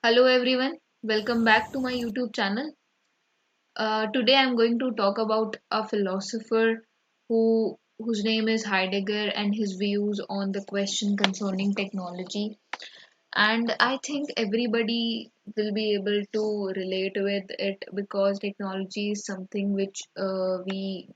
Hello everyone, welcome back to my YouTube channel. Today I'm going to talk about a philosopher whose name is Heidegger and his views on the question concerning technology. And I think everybody will be able to relate with it because technology is something which we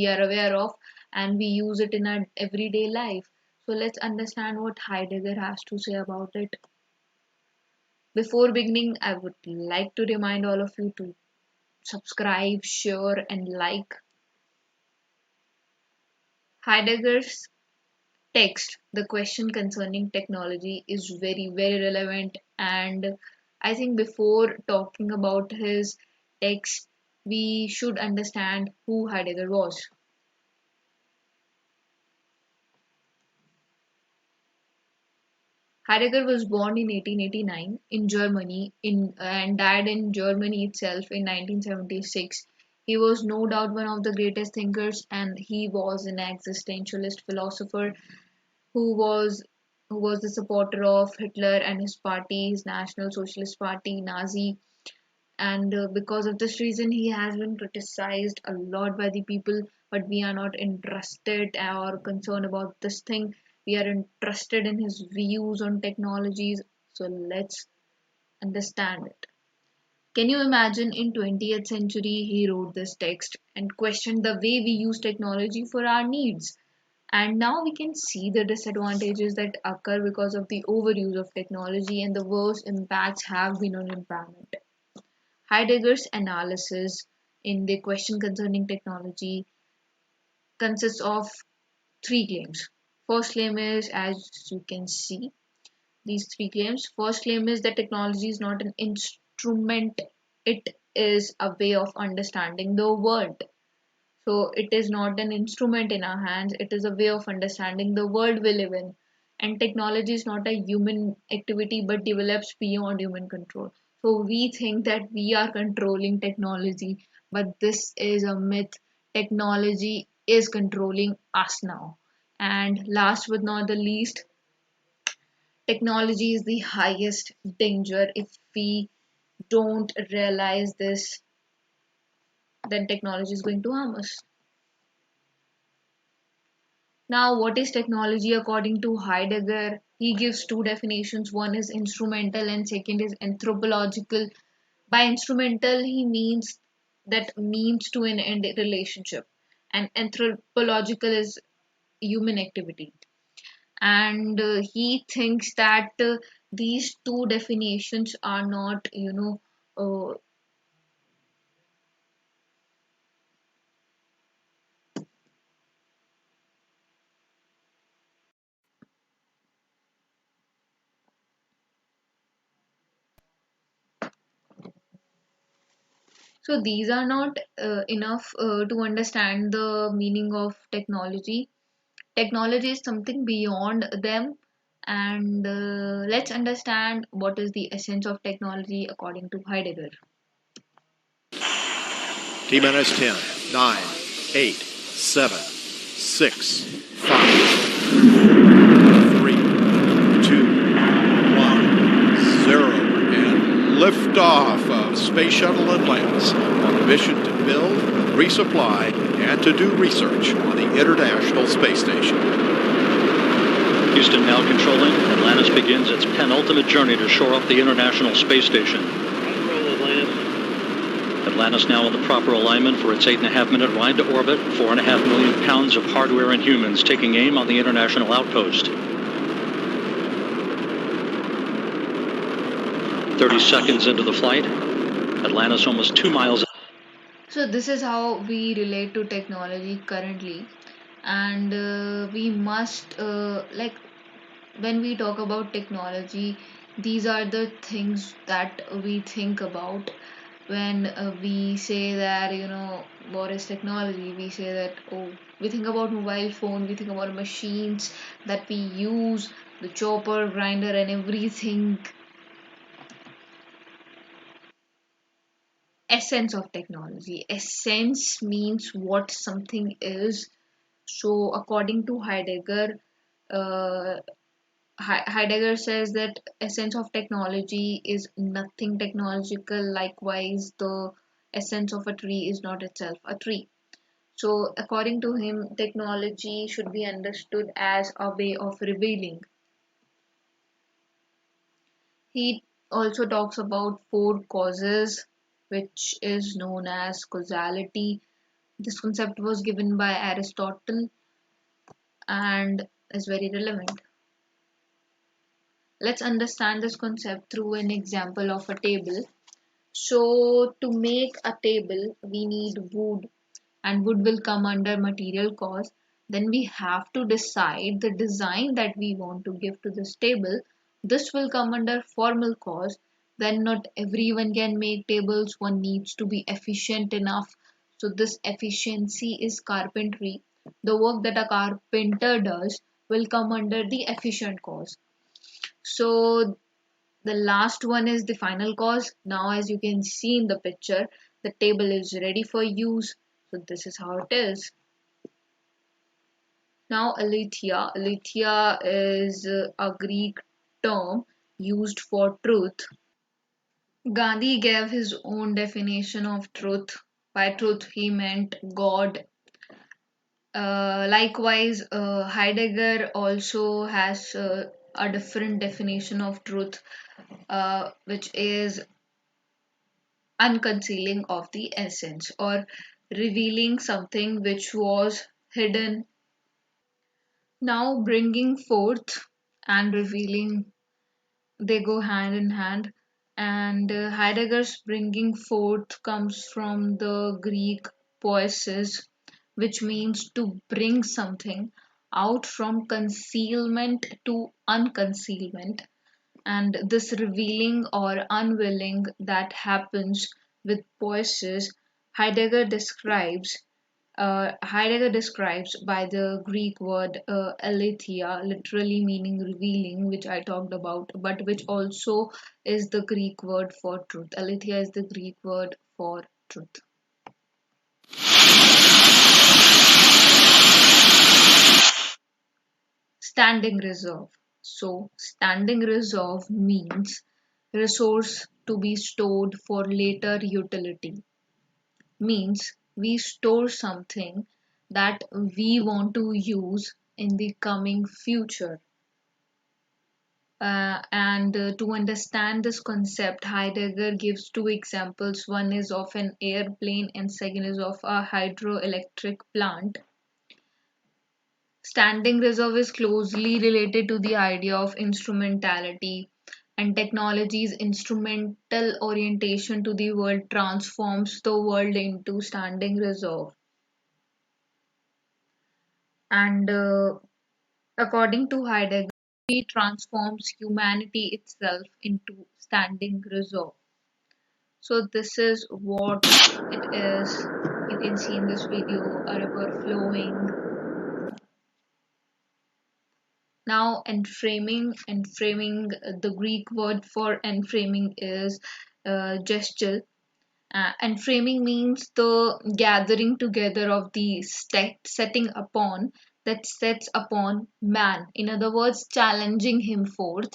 are aware of and we use it in our everyday life. So let's understand what Heidegger has to say about it. Before beginning, I would like to remind all of you to subscribe, share, and like. Heidegger's text, The Question Concerning Technology, is very, very relevant. And I think before talking about his text, we should understand who Heidegger was. Heidegger was born in 1889 in Germany and died in Germany itself in 1976. He was no doubt one of the greatest thinkers, and he was an existentialist philosopher who was who was the supporter of Hitler and his party, his National Socialist Party, Nazi. And because of this reason, he has been criticized a lot by the people. But we are not interested or concerned about this thing. We are interested in his views on technologies. So let's understand it. Can you imagine in 20th century he wrote this text and questioned the way we use technology for our needs? And now we can see the disadvantages that occur because of the overuse of technology and the worst impacts have been on environment. Heidegger's analysis in the question concerning technology consists of three claims. First claim is, as you can see, these three claims. First claim is that technology is not an instrument, it is a way of understanding the world. So it is not an instrument in our hands, it is a way of understanding the world we live in. And technology is not a human activity but develops beyond human control. So we think that we are controlling technology, but this is a myth. Technology is controlling us now. And last but not the least, technology is the highest danger. If we don't realize this, then technology is going to harm us. Now, what is technology according to Heidegger? He gives two definitions. One is instrumental and second is anthropological. By instrumental, he means that means to an end relationship, and anthropological is human activity. And he thinks that these two definitions are not, so these are not enough to understand the meaning of technology. Technology is something beyond them, and let's understand what is the essence of technology according to Heidegger. T minus 10, 9, 8, 7, 6, 5, 3, 2, 1, 0, and liftoff of Space Shuttle Atlantis on a mission to build, resupply, and to do research on the International Space Station. Houston now controlling. Atlantis begins its penultimate journey to shore up the International Space Station. Atlantis now in the proper alignment for its 8.5-minute ride to orbit. 4.5 million pounds of hardware and humans taking aim on the International Outpost. 30 seconds into the flight. Atlantis almost 2 miles. So this is how we relate to technology currently, and we must like when we talk about technology, these are the things that we think about when we say that what is technology. We say that, oh, we think about mobile phone, we think about machines that we use, the chopper, grinder, and everything. Essence of technology, essence means what something is. So according to Heidegger, uh, Heidegger says that essence of technology is nothing technological. Likewise, the essence of a tree is not itself a tree. So, according to him, technology should be understood as a way of revealing. He also talks about four causes, which is known as causality. This concept was given by Aristotle and is very relevant. Let's understand this concept through an example of a table. So, to make a table, we need wood, and wood will come under material cause. Then we have to decide the design that we want to give to this table. This will come under formal cause. Then not everyone can make tables, one needs to be efficient enough. So this efficiency is carpentry. The work that a carpenter does will come under the efficient cause. So the last one is the final cause. Now, as you can see in the picture, the table is ready for use. So this is how it is. Now, aletheia. Aletheia is a Greek term used for truth. Gandhi gave his own definition of truth. By truth, he meant God. Likewise, Heidegger also has a different definition of truth, which is unconcealing of the essence or revealing something which was hidden. Now, bringing forth and revealing, they go hand in hand. And Heidegger's bringing forth comes from the Greek poiesis, which means to bring something out from concealment to unconcealment. And this revealing or unveiling that happens with poiesis, Heidegger describes Heidegger describes by the Greek word aletheia, literally meaning revealing, which I talked about, but which also is the Greek word for truth. Aletheia is the Greek word for truth. Standing reserve. So, standing reserve means resource to be stored for later utility. Means we store something that we want to use in the coming future. And to understand this concept, Heidegger gives two examples. One is of an airplane, and second is of a hydroelectric plant. Standing reserve is closely related to the idea of instrumentality, and technology's instrumental orientation to the world transforms the world into standing reserve. And according to Heidegger, he transforms humanity itself into standing reserve. So this is what it is. You can see in this video a river flowing. Now enframing, the Greek word for enframing is gesture. And framing means the gathering together of the setting upon that sets upon man. In other words, challenging him forth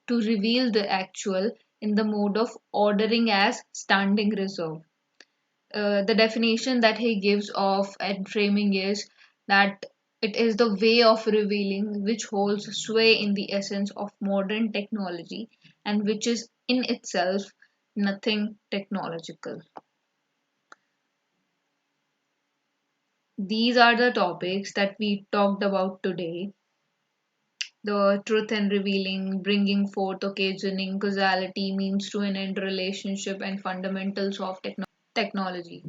to reveal the actual in the mode of ordering as standing reserve. The definition that he gives of enframing is that it is the way of revealing which holds sway in the essence of modern technology and which is in itself nothing technological. These are the topics that we talked about today: the truth and revealing, bringing forth, occasioning, causality, means to an end relationship, and fundamentals of technology.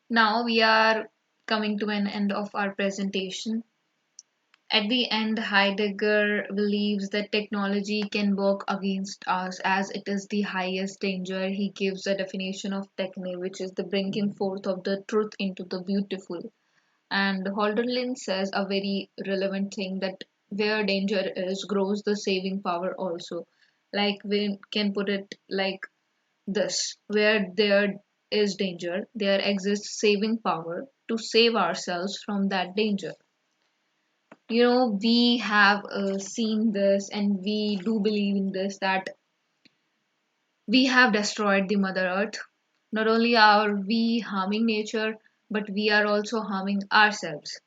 Now we are coming to an end of our presentation. At the end, Heidegger believes that technology can work against us as it is the highest danger. He gives a definition of techne, which is the bringing forth of the truth into the beautiful. And Holderlin says a very relevant thing, that where danger is, grows the saving power also. Like we can put it like this: where there is danger, there exists saving power to save ourselves from that danger. We have seen this and we do believe in this, that we have destroyed the Mother Earth. Not only are we harming nature, but we are also harming ourselves.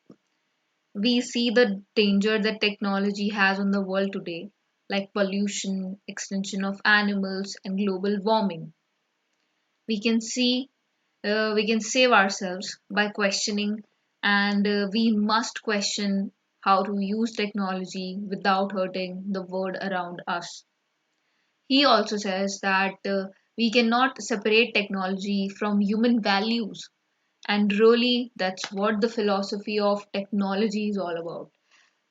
We see the danger that technology has on the world today, like pollution, extinction of animals, and global warming. We can see, we can save ourselves by questioning, and we must question how to use technology without hurting the world around us. He also says that we cannot separate technology from human values, and really, that's what the philosophy of technology is all about.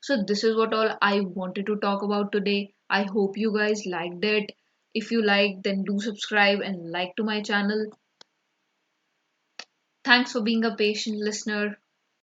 So, this is what all I wanted to talk about today. I hope you guys liked it. If you liked, then do subscribe and like to my channel. Thanks for being a patient listener.